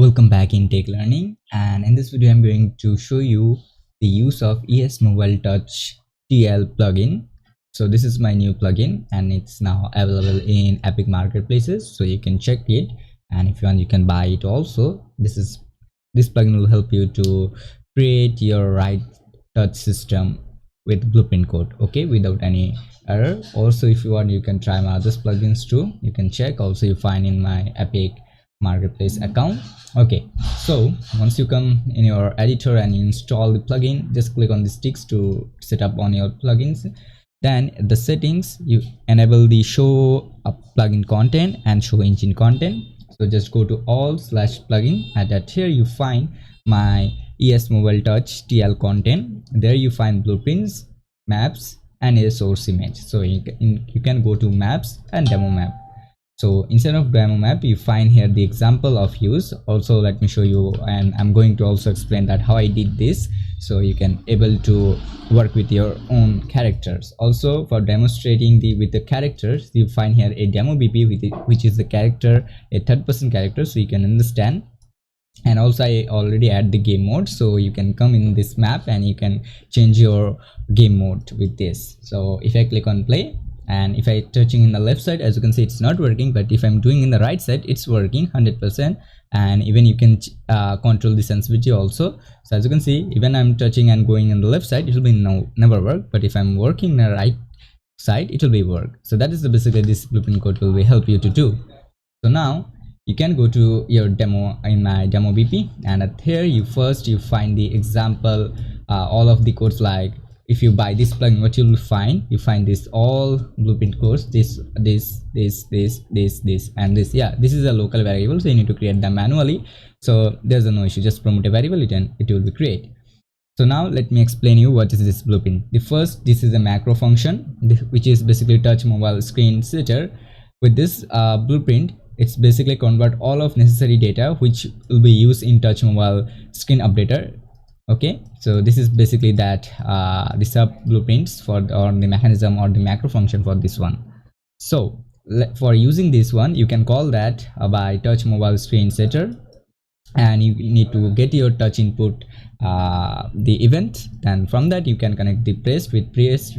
Welcome back in Tech Learning, and in this video I'm going to show you the use of ESMobileTouchTL plugin. So this is my new plugin and it's now available in Epic marketplaces, so you can check it, and if you want you can buy it also. This plugin will help you to create your right touch system with blueprint code, okay, without any error. Also, if you want you can try my other plugins too, you can check. Also, you find in my Epic marketplace account. Okay, so once you come in your editor and you install the plugin, just click on the sticks to set up on your plugins. Then the settings, you enable the show plugin content and show engine content. So just go to all/plugin, and at here you find my ESMobileTouchTL content. There you find blueprints, maps and a source image. So you can go to maps and demo map. So instead of demo map, you find here the example of use. Also, let me show you, and I'm going to also explain that how I did this, so you can able to work with your own characters. Also, for demonstrating with the characters, you find here a demo BP which is the character, a third-person character, so you can understand. And also I already add the game mode, so you can come in this map and you can change your game mode with this. So if I click on play, and if I touching in the left side, as you can see it's not working, but if I'm doing in the right side, it's working 100%. And even you can control the sensitivity also. So as you can see, even I'm touching and going in the left side, it will be never work, but if I'm working in the right side, it will be work. So that is basically this blueprint code will help you to do. So now you can go to your demo in my demo BP, and at here you find the example, all of the codes. Like if you buy this plugin, what you will find, this all blueprint codes, this and this. Yeah, this is a local variable, so you need to create them manually. So there's no issue, just promote a variable, it will be create. So now let me explain you what is this blueprint. This is a macro function, which is basically touch mobile screen setter. With this blueprint, it's basically convert all of necessary data which will be used in touch mobile screen updater. Okay, so this is basically that the sub blueprints for or the mechanism or the macro function for this one. So for using this one, you can call that by touch mobile screen setter, and you need to get your touch input, the event. Then from that you can connect the pressed with pressed,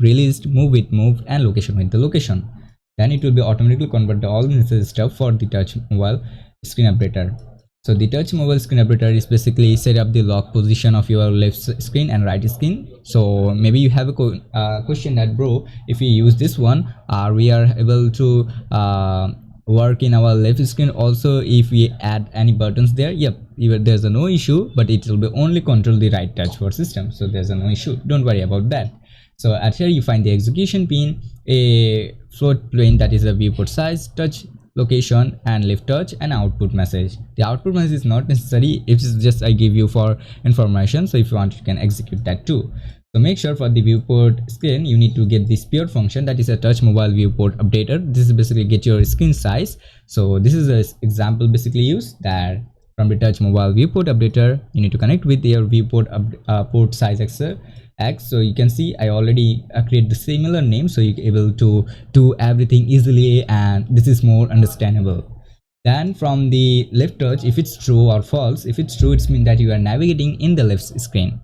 released, move with moved, and location with the location. Then it will be automatically convert all the necessary stuff for the touch mobile screen updater. So the touch mobile screen updater is basically set up the lock position of your left screen and right screen. So maybe you have a question that, bro, if we use this one, we are able to work in our left screen also if we add any buttons there? Yep, there's no issue, but it will be only control the right touch for system, so there's no issue, don't worry about that. So at here you find the execution pin, a float plane, that is a viewport size, touch location, and lift touch, and output message. The output message is not necessary, it's just I give you for information, so if you want you can execute that too. So make sure for the viewport screen you need to get this pure function, that is a touch mobile viewport updater. This is basically get your screen size. So this is an example basically used that from the touch mobile viewport updater you need to connect with your viewport port size X. So you can see I already create the similar name, so you're able to do everything easily, and this is more understandable. Then from the left touch, if it's true or false, if it's true it means that you are navigating in the left screen,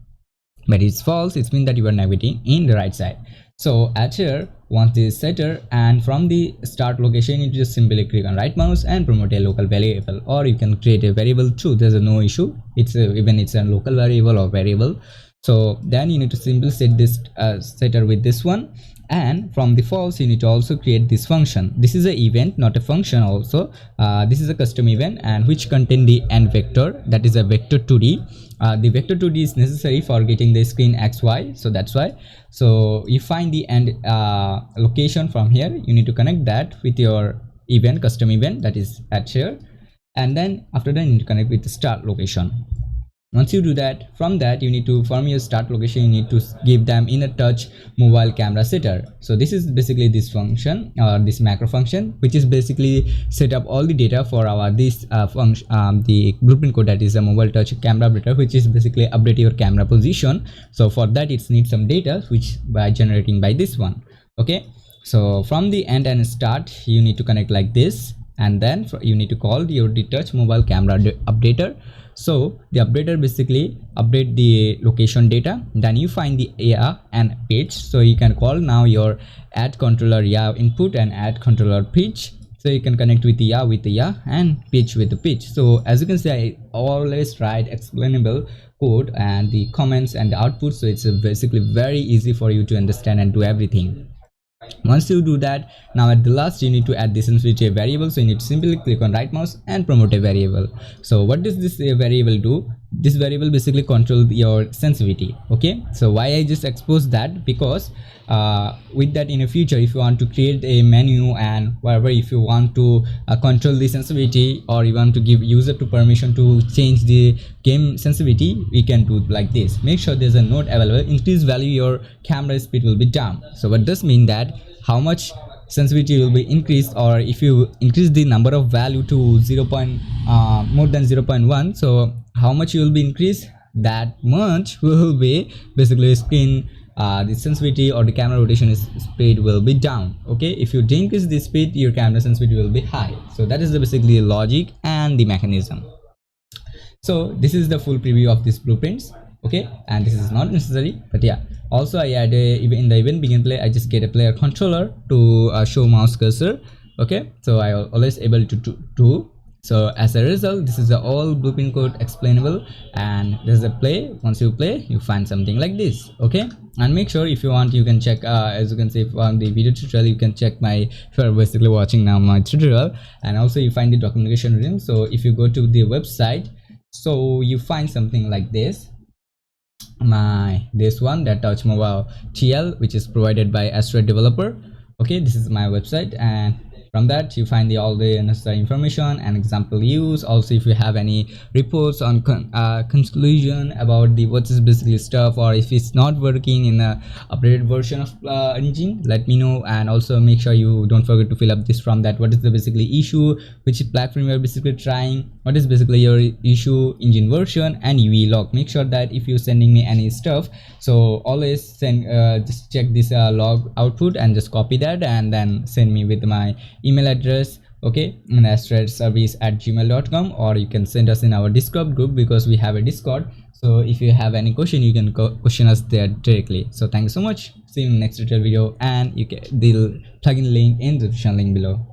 but it's false it means that you are navigating in the right side. So at here, once this setter, and from the start location you just simply click on right mouse and promote a local variable, or you can create a variable too, there's no issue. It's even it's a local variable or variable. So then you need to simply set this setter with this one, and from the false you need to also create this function. This is an event, not a function. Also this is a custom event and which contain the end vector, that is a vector 2D. The vector 2D is necessary for getting the screen XY, so that's why. So you find the end location from here, you need to connect that with your event, custom event, that is at here, and then after that you need to connect with the start location. Once you do that, from that you need to, from your start location you need to give them in a touch mobile camera setter. So this is basically this function or this macro function, which is basically set up all the data for our this function, the blueprint code, that is a mobile touch camera updater, which is basically update your camera position. So for that it needs some data which by generating by this one. Okay, so from the end and start you need to connect like this, and then you need to call your the touch mobile camera updater. So the updater basically update the location data, then you find the AR and pitch. So you can call now your add controller input and add controller pitch. So you can connect with the and pitch with the pitch. So as you can see, I always write explainable code and the comments and the output, so it's basically very easy for you to understand and do everything. Once you do that, now at the last you need to add the sensitivity variable. So you need to simply click on right mouse and promote a variable. So what does this variable do? This variable basically controls your sensitivity. Okay, so why I just exposed that, because with that in the future, if you want to create a menu and whatever, if you want to control the sensitivity, or you want to give user to permission to change the game sensitivity, we can do like this. Make sure there's a node available, increase value, your camera speed will be down. So what does mean that how much sensitivity will be increased, or if you increase the number of value to 0. More than 0.1, so how much you will be increased, that much will be basically screen the sensitivity or the camera rotation speed will be down. Okay, if you increase the speed, your camera sensitivity will be high. So that is basically the logic and the mechanism. So this is the full preview of these blueprints. Okay, and this is not necessary, but yeah, also I add in the event begin play, I just get a player controller to show mouse cursor. Okay, so I always able to do. So as a result, this is the all blueprint code explainable, and there's a play. Once you play, you find something like this. Okay, and make sure if you want, you can check as you can see on the video tutorial, you can check my, if you are basically watching now my tutorial, and also you find the documentation written. So if you go to the website, so you find something like this one, that touch mobile TL, which is provided by Stroyed Developer. Okay, this is my website, and from that you find all the necessary information and example use. Also, if you have any reports on conclusion about the what is basically stuff, or if it's not working in a updated version of engine, let me know. And also make sure you don't forget to fill up this from that, what is the basically issue, which platform you are basically trying, what is basically your issue, engine version, and UV log. Make sure that if you're sending me any stuff, so always send just check this log output and just copy that and then send me with my email address. Okay, and astradeservice@gmail.com, or you can send us in our Discord group, because we have a Discord. So if you have any question, you can question us there directly. So thank you so much. See you in the next tutorial video, and you get the plugin link in the description link below.